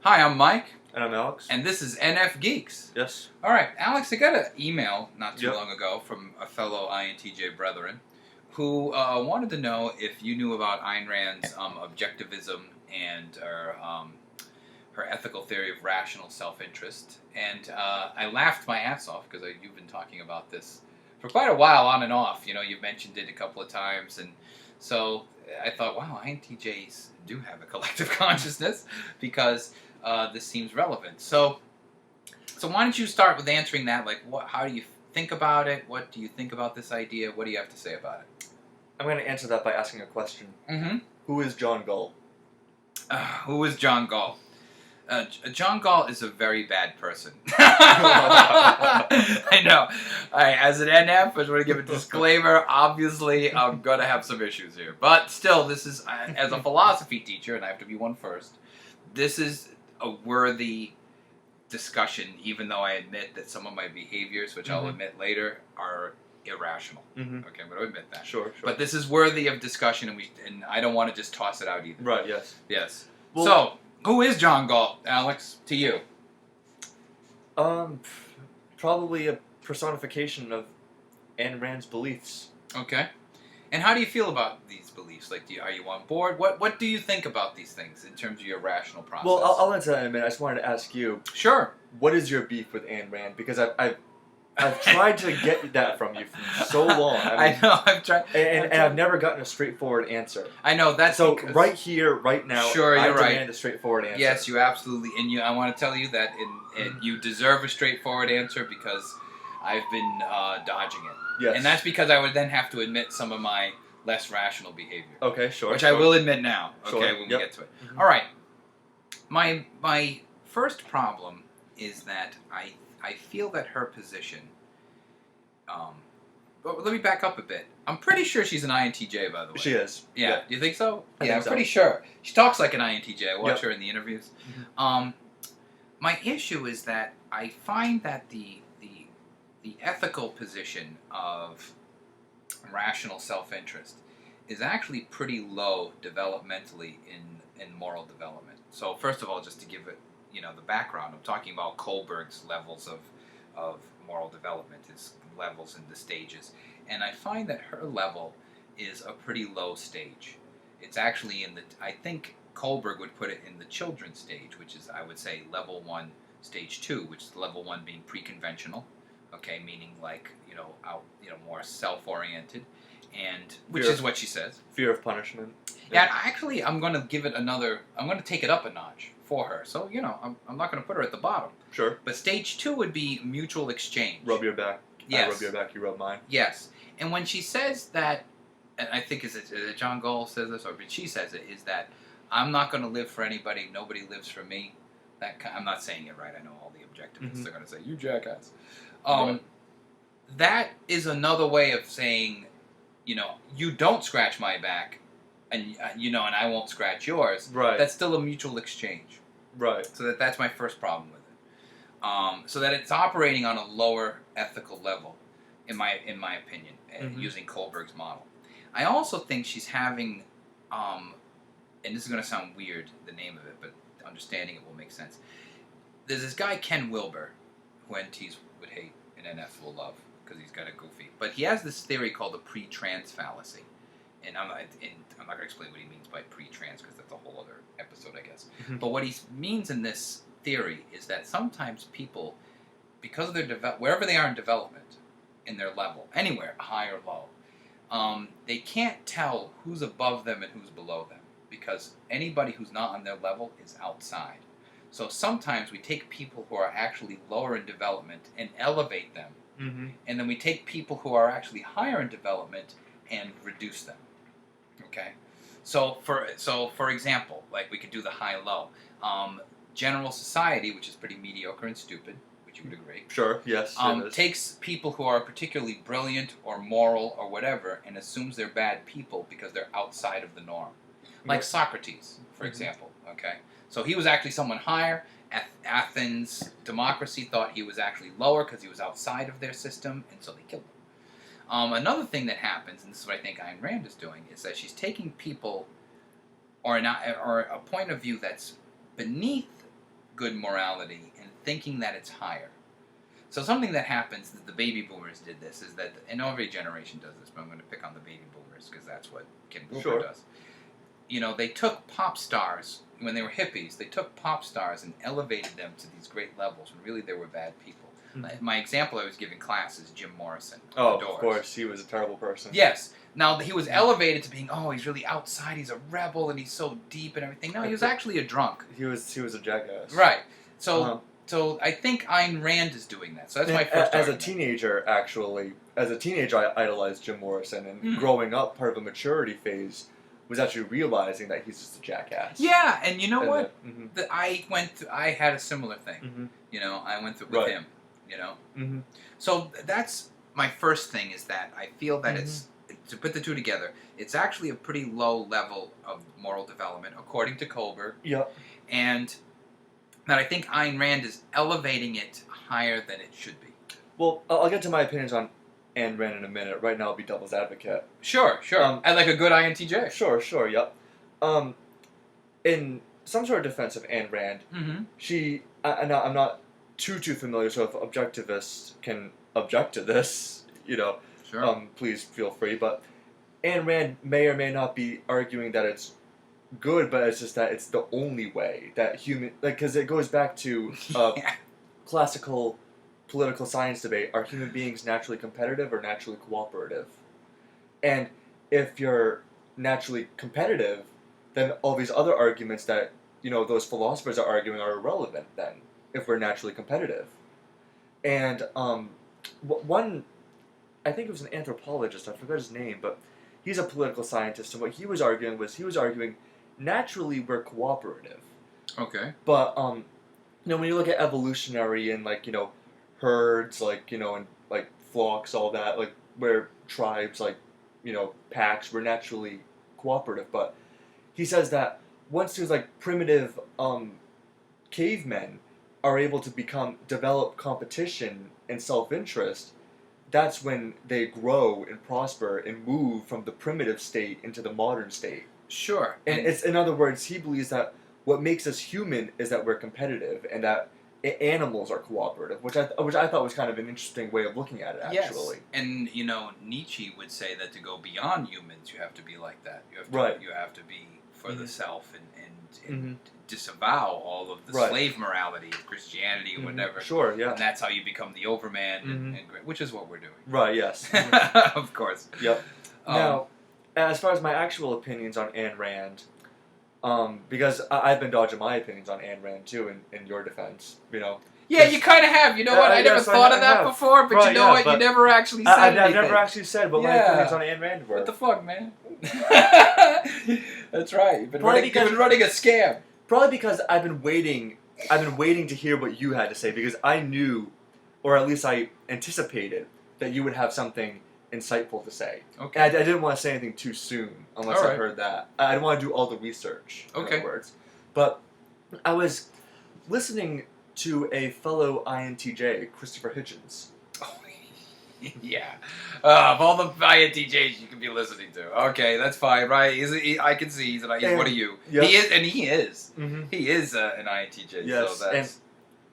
Hi, I'm Mike. And I'm Alex. And this is NFGeeks. Yes. Alright, Alex, I got an email not too Yep. long ago from a fellow INTJ brethren who wanted to know if you knew about Ayn Rand's Objectivism and her ethical theory of rational self-interest. And I laughed my ass off because you've been talking about this for quite a while on and off. You know, you've mentioned it a couple of times. And so I thought, wow, INTJs do have a collective consciousness because this seems relevant. So why don't you start with answering that? Like, how do you think about it? What do you think about this idea? What do you have to say about it? I'm going to answer that by asking a question. Mm-hmm. Who is John Galt? Who is John Galt? John Galt is a very bad person. I know. As an NF, I just want to give a disclaimer. Obviously, I'm going to have some issues here. But still, this is, as a philosophy teacher, and I have to be one first, this is a worthy discussion, even though I admit that some of my behaviors, which I'll admit later, are irrational. Okay, I'm going to admit that. Sure. But this is worthy of discussion, and I don't want to just toss it out either. Right, yes. Yes. Well, so, who is John Galt, Alex, to you? Probably a personification of Ayn Rand's beliefs. Okay. And how do you feel about these beliefs? Like, are you on board? What do you think about these things in terms of your rational process? Well, I'll answer that in a minute. I just wanted to ask you. Sure. What is your beef with Ayn Rand? Because I've tried to get that from you for so long. I know, I've tried. And I've never gotten a straightforward answer. I know, that's so because, right here, right now, sure, I you're right. demand a straightforward answer. Yes, you absolutely, and I want to tell you that you deserve a straightforward answer because I've been dodging it. Yes. And that's because I would then have to admit some of my less rational behavior. Okay, sure. Which I will admit now, okay, Sure. when we get to it. All right. My first problem is that I feel that her position... well, let me back up a bit. I'm pretty sure she's an INTJ, by the way. She is. Yeah. Yeah. Do you think so? I Yeah, think I'm so. pretty sure. She talks like an INTJ. I watch Yep. her in the interviews. My issue is that I find that the ethical position of rational self-interest is actually pretty low developmentally in moral development. So first of all, just to give it, the background, I'm talking about Kohlberg's levels of moral development, his levels and the stages. And I find that her level is a pretty low stage. It's actually I think Kohlberg would put it in the children's stage, which is, I would say, level 1, stage 2, which is level 1 being pre-conventional, okay, meaning like, more self-oriented, and which is what she says. Fear of punishment. Yeah, actually, I'm going to take it up a notch for her. So, I'm not going to put her at the bottom. Sure. But stage 2 would be mutual exchange. Rub your back. Yes. I rub your back, you rub mine. Yes. And when she says that, and I think is it John Galt says this, or she says it, is that I'm not going to live for anybody, nobody lives for me. I'm not saying it right, I know all the objectivists are going to say, you jackass. That is another way of saying, you don't scratch my back, and and I won't scratch yours. Right. That's still a mutual exchange. Right. So that's my first problem with it. So that it's operating on a lower ethical level, in my opinion, using Kohlberg's model. I also think she's having, and this is going to sound weird, the name of it, but understanding it will make sense. There's this guy, Ken Wilber, who NTs would hate and NFs will love because he's kind of goofy. But he has this theory called the pre-trans fallacy. And I'm not going to explain what he means by pre-trans because that's a whole other episode, I guess. But what he means in this theory is that sometimes people, because of their wherever they are in development, in their level, anywhere, high or low, they can't tell who's above them and who's below them because anybody who's not on their level is outside. So sometimes we take people who are actually lower in development and elevate them, and then we take people who are actually higher in development and reduce them. Okay, so for example, like we could do the high-low. General society, which is pretty mediocre and stupid, which you would agree. Sure. Yes. Takes people who are particularly brilliant or moral or whatever and assumes they're bad people because they're outside of the norm. Like Socrates, for example. Okay, so he was actually someone higher. Athens democracy thought he was actually lower because he was outside of their system, and so they killed him. Another thing that happens, and this is what I think Ayn Rand is doing, is that she's taking people or a point of view that's beneath good morality and thinking that it's higher. So something that happens, that the baby boomers did this, is that, and every generation does this, but I'm going to pick on the baby boomers because that's what Kim Boomer does. You know, they took pop stars, when they were hippies, they took pop stars and elevated them to these great levels when really they were bad people. Mm-hmm. My example I was giving class is Jim Morrison. Oh, of course, he was a terrible person. Yes. Now, he was elevated to being, he's really outside, he's a rebel, and he's so deep and everything. No, he was actually a drunk. He was a jackass. Right. So... So I think Ayn Rand is doing that. So that's my first As argument. a teenager, I idolized Jim Morrison, and growing up, part of a maturity phase was actually realizing that he's just a jackass. Yeah, and you know what? I had a similar thing. Mm-hmm. You know, I went through with him. You know, so that's my first thing, is that I feel that it's, to put the two together, it's actually a pretty low level of moral development, according to Kohlberg. Yep. And that I think Ayn Rand is elevating it higher than it should be. Well, I'll get to my opinions on Ayn Rand in a minute. Right now, I'll be devil's advocate. Sure. And like a good INTJ. Sure, yep. In some sort of defense of Ayn Rand, she... I'm not too familiar, so if objectivists can object to this, you know, please feel free. But Ayn Rand may or may not be arguing that it's good, but it's just that it's the only way that because it goes back to classical political science debate: are human beings naturally competitive or naturally cooperative? And if you're naturally competitive, then all these other arguments that those philosophers are arguing are irrelevant. Then, if we're naturally competitive, and one, I think it was an anthropologist, I forgot his name, but he's a political scientist, and what he was arguing naturally we're cooperative. Okay. But when you look at evolutionary and herds, and flocks, all that, where tribes, packs, we're naturally cooperative. But he says that once there's primitive cavemen are able to develop competition and self-interest, that's when they grow and prosper and move from the primitive state into the modern state. Sure. And it's, in other words, he believes that what makes us human is that we're competitive and that animals are cooperative, which I thought was kind of an interesting way of looking at it, actually. Yes. And, Nietzsche would say that to go beyond humans, you have to be like that. You have to be for the self and disavow all of the slave morality of Christianity or whatever. Sure, yeah. And that's how you become the overman, and which is what we're doing. Right, yes. Of course. Yep. Now, as far as my actual opinions on Ayn Rand, because I've been dodging my opinions on Ayn Rand too, in your defense, Yeah, you kind of have. You know what? I never thought of that before, but you know what? You never actually said anything. I've never actually said what my opinions on Ayn Rand were. What the fuck, man? That's right. You've been running a scam. Probably because I've been waiting to hear what you had to say, because I knew, or at least I anticipated, that you would have something insightful to say. Okay. And I didn't want to say anything too soon unless I heard that. I didn't want to do all the research. In other words. But I was listening to a fellow INTJ, Christopher Hitchens. Oh, yeah. Of all the INTJs you can be listening to. Okay, that's fine, right? I can see he's one of you. Yep. He is. Mm-hmm. He is an INTJ. Yes. So that's... And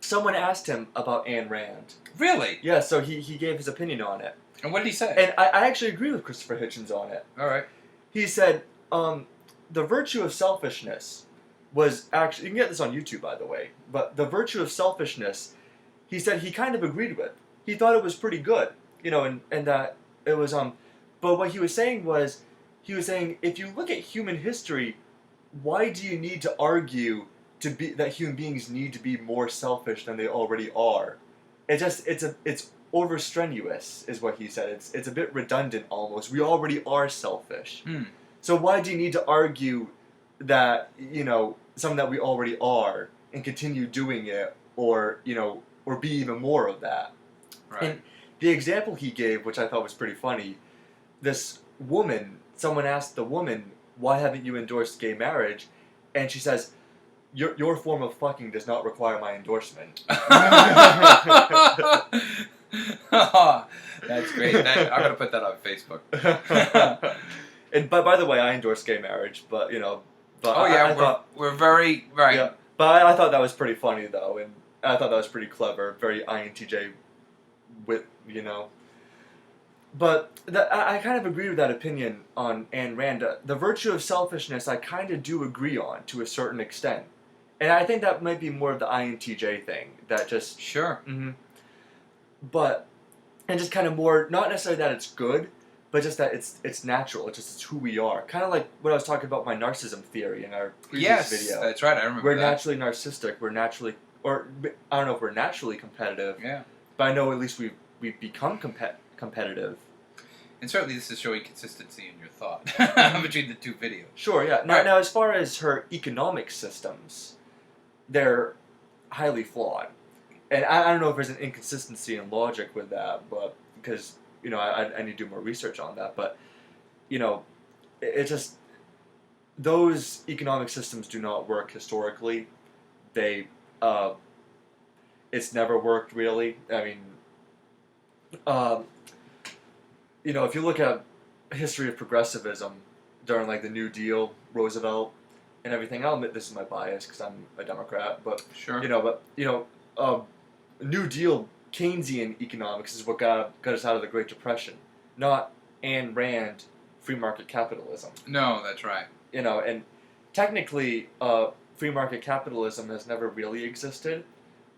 someone asked him about Ayn Rand. Really? Yeah, so he gave his opinion on it. And what did he say? And I actually agree with Christopher Hitchens on it. All right. He said, the virtue of selfishness was actually... You can get this on YouTube, by the way. But the virtue of selfishness, he said he kind of agreed with. He thought it was pretty good. And that it was... But what he was saying was... He was saying, if you look at human history, why do you need to argue that human beings need to be more selfish than they already are? It's over strenuous, is what he said. It's a bit redundant almost. We already are selfish. So why do you need to argue that, something that we already are and continue doing it, or be even more of that? Right. And the example he gave, which I thought was pretty funny, this woman, someone asked the woman, why haven't you endorsed gay marriage? And she says, your form of fucking does not require my endorsement. Oh, that's great. I'm going to put that on Facebook. And by the way, I endorse gay marriage, but we're very right. Yeah. But I thought that was pretty funny, though, and I thought that was pretty clever, very INTJ wit, you know. But I kind of agree with that opinion on Ayn Rand. The virtue of selfishness, I kind of do agree on to a certain extent. And I think that might be more of the INTJ thing, that just... Sure. Mm-hmm. But, and just kind of more, not necessarily that it's good, but just that it's natural, it's who we are. Kind of like what I was talking about my narcissism theory in our previous video. Yes, that's right, I remember We're that. naturally narcissistic, we're naturally, or I don't know if we're naturally competitive, Yeah. but I know at least we've become competitive. And certainly this is showing consistency in your thought between the two videos. Sure, yeah. Now, as far as her economic systems, they're highly flawed. And I don't know if there's an inconsistency in logic with that, but because, you know, I need to do more research on that. But, you know, it just, those economic systems do not work historically. They, it's never worked really. I mean, you know, if you look at history of progressivism during like the New Deal, Roosevelt, and everything, I'll admit this is my bias because I'm a Democrat, but sure, New Deal Keynesian economics is what got us out of the Great Depression, not Ayn Rand free market capitalism. No, that's right. You know, and technically, free market capitalism has never really existed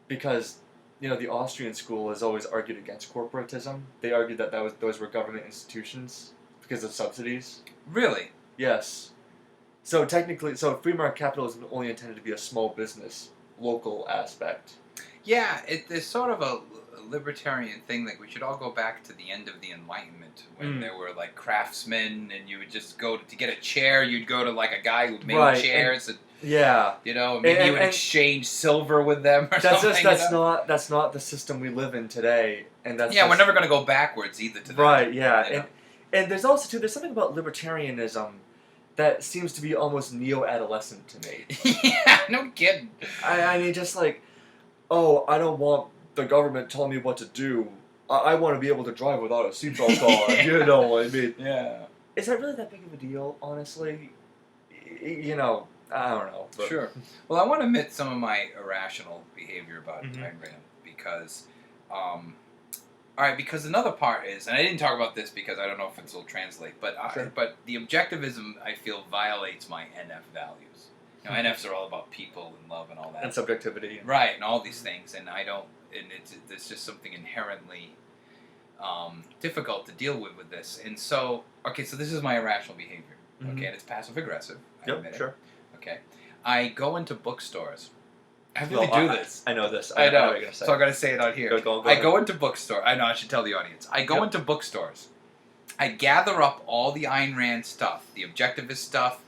because, you know, the Austrian school has always argued against corporatism. They argued that those were government institutions because of subsidies. Really? Yes. So technically, free market capitalism is only intended to be a small business, local aspect. Yeah, there's sort of a libertarian thing. Like, we should all go back to the end of the Enlightenment when there were like craftsmen, and you would just go to get a chair. You'd go to like a guy who made chairs, and yeah, you know, maybe you would exchange silver with them or something. That's not the system we live in today, and that's we're never going to go backwards either. To that, right? Yeah, and there's also there's something about libertarianism that seems to be almost neo-adolescent to me. Yeah, no kidding. I mean, just like, oh, I don't want the government telling me what to do. I want to be able to drive without a seatbelt on. You know what I mean? Yeah. Is that really that big of a deal, honestly? You know, I don't know. But. Sure. Well, I want to admit some of my irrational behavior about Ayn Rand because, because another part is, and I didn't talk about this because I don't know if it will translate, but but the objectivism I feel violates my NF values. You know, NFs are all about people and love and all that. And subjectivity. Right, and all these things, and I don't, and it's just something inherently difficult to deal with this. And so, so this is my irrational behavior. Okay, and it's passive-aggressive. I admit it. Okay. I go into bookstores. I really do this. I know this. I know. What you're gonna say. So I'm going to say it out here. Go I go into bookstores. I know, I should tell the audience. I go into bookstores. I gather up all the Ayn Rand stuff, the objectivist stuff,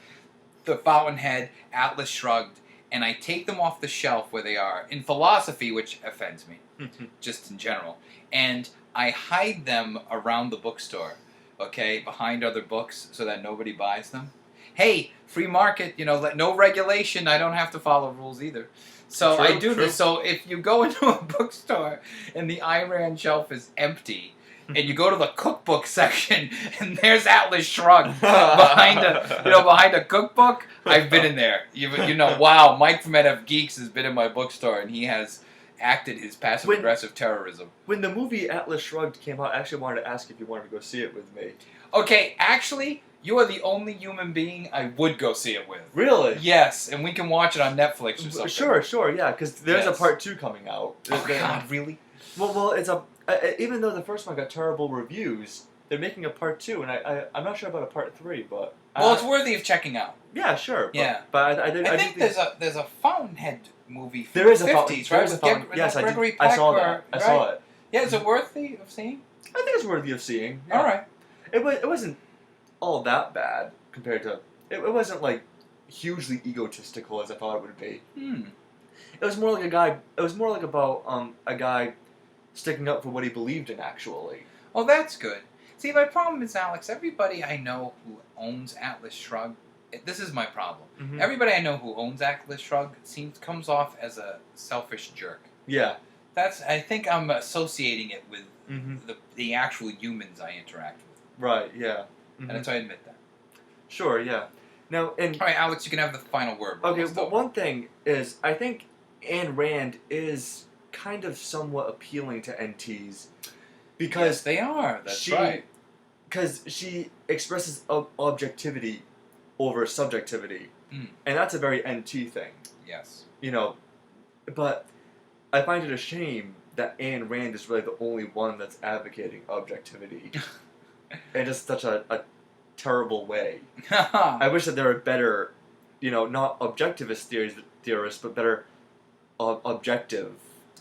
the Fountainhead, Atlas Shrugged, and I take them off the shelf where they are in philosophy, which offends me, just in general. And I hide them around the bookstore, behind other books so that nobody buys them. Hey, free market, no regulation. I don't have to follow rules either. So I do this. So if you go into a bookstore and the Ayn Rand shelf is empty, and you go to the cookbook section, and there's Atlas Shrugged behind a cookbook. I've been in there. Wow, Mike from NFGeeks has been in my bookstore, and he has acted his passive-aggressive terrorism. When the movie Atlas Shrugged came out, I actually wanted to ask if you wanted to go see it with me. Okay, actually, you are the only human being I would go see it with. Really? Yes, and we can watch it on Netflix or something. Sure, yeah, because there's a part 2 coming out. Oh, God, really? Well, it's even though the first one got terrible reviews, they're making a part 2, and I'm not sure about a part 3, but... Well, it's worthy of checking out. Yeah, sure. But I think there's a Fountainhead movie from there is the 50s, right? Yes, I saw that. I saw it. Yeah, is it worthy of seeing? I think it's worthy of seeing. Yeah. All right. It wasn't all that bad compared to... It wasn't, like, hugely egotistical as I thought it would be. It was more like about a guy sticking up for what he believed in, actually. Oh, that's good. See, my problem is, Alex, everybody I know who owns Atlas Shrugged, this is my problem. Everybody I know who owns Atlas Shrugged comes off as a selfish jerk. Yeah. I think I'm associating it with the actual humans I interact with. Right, yeah. And so I admit that. Sure, yeah. Now, and all right, Alex, you can have the final word. Okay, well, one thing is, I think Ayn Rand is kind of somewhat appealing to NTs because yes, they are. That's right. Because she expresses objectivity over subjectivity, and that's a very NT thing. Yes. You know, but I find it a shame that Ayn Rand is really the only one that's advocating objectivity in just such a terrible way. I wish that there were better, not objectivist theorists, but better objective.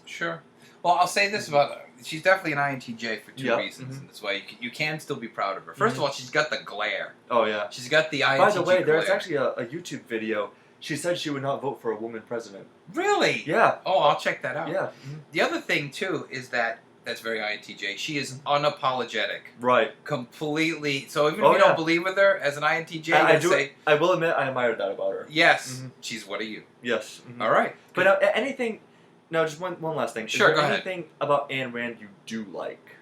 Sure. Well, I'll say this about her. She's definitely an INTJ for two reasons, and that's why you can still be proud of her. First of all, she's got the glare. Oh, yeah. She's got the INTJ By the way, glare. there's actually a YouTube video. She said she would not vote for a woman president. Really? Yeah. Oh, I'll check that out. Yeah. The other thing, too, is that's very INTJ. She is unapologetic. Right. Completely. So even if you don't believe with her as an INTJ, I will admit I admire that about her. Yes. She's what are you? Yes. All right. But anything... No, just one last thing. Sure, is there go ahead. anything about Ayn Rand you do like?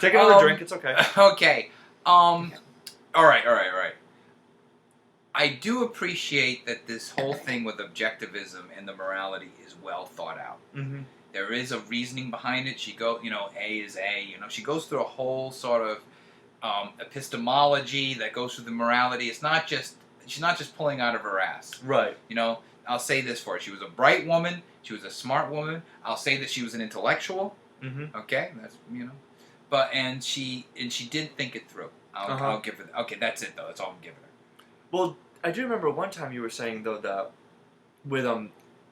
Take another drink. It's okay. Okay. All right. I do appreciate that this whole thing with objectivism and the morality is well thought out. There is a reasoning behind it. A is A. She goes through a whole sort of epistemology that goes through the morality. She's not just pulling out of her ass. Right. I'll say this for her. She was a bright woman. She was a smart woman. I'll say that she was an intellectual. Okay, that's and she did think it through. I'll give her. Okay, that's it though. That's all I'm giving her. Well, I do remember one time you were saying though that with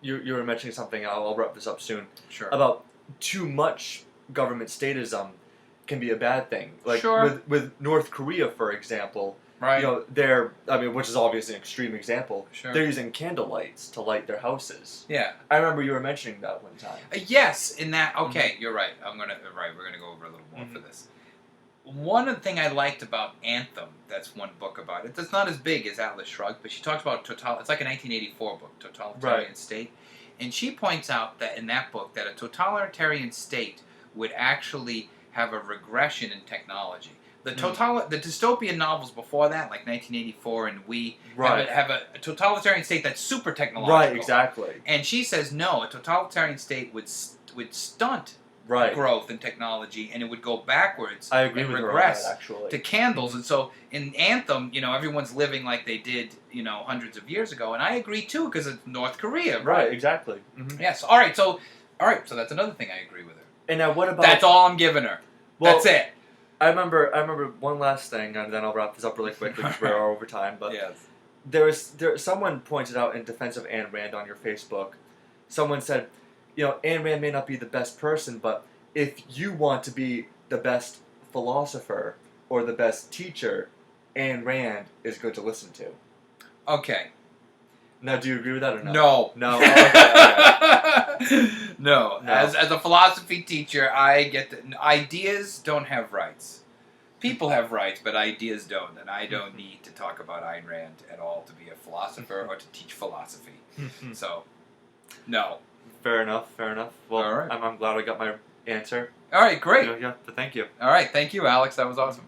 you were mentioning something. I'll wrap this up soon. Sure. About too much government statism can be a bad thing. Like sure. with North Korea, for example. Right. Which is obviously an extreme example. Sure. They're using candle lights to light their houses. Yeah. I remember you were mentioning that one time. Yes, in that. Okay, you're right. We're gonna go over a little more for this. One thing I liked about Anthem, that's one book about it. It's not as big as Atlas Shrugged, but she talks about it's like a 1984 book, Totalitarian State, and she points out that in that book that a totalitarian state would actually have a regression in technology. The dystopian novels before that, like 1984 and have a totalitarian state that's super technological. Right, exactly. And she says no, a totalitarian state would stunt growth in technology, and it would go backwards. I agree and with regress her on that, actually. to candles. And so in Anthem, everyone's living like they did, hundreds of years ago. And I agree too, because it's North Korea. Right, exactly. Yes. All right. So that's another thing I agree with her. And now what about? That's all I'm giving her. Well, that's it. I remember one last thing, and then I'll wrap this up really quickly because we're over time. But yes. Someone pointed out in defense of Ayn Rand on your Facebook. Someone said, Ayn Rand may not be the best person, but if you want to be the best philosopher or the best teacher, Ayn Rand is good to listen to. Okay. Now, do you agree with that or not? No. No. Okay. No. As a philosophy teacher, I get that ideas don't have rights. People have rights, but ideas don't, and I don't need to talk about Ayn Rand at all to be a philosopher or to teach philosophy. So, no. Fair enough. Well, all right. I'm glad I got my answer. All right, great. Yeah, thank you. All right, thank you, Alex. That was awesome.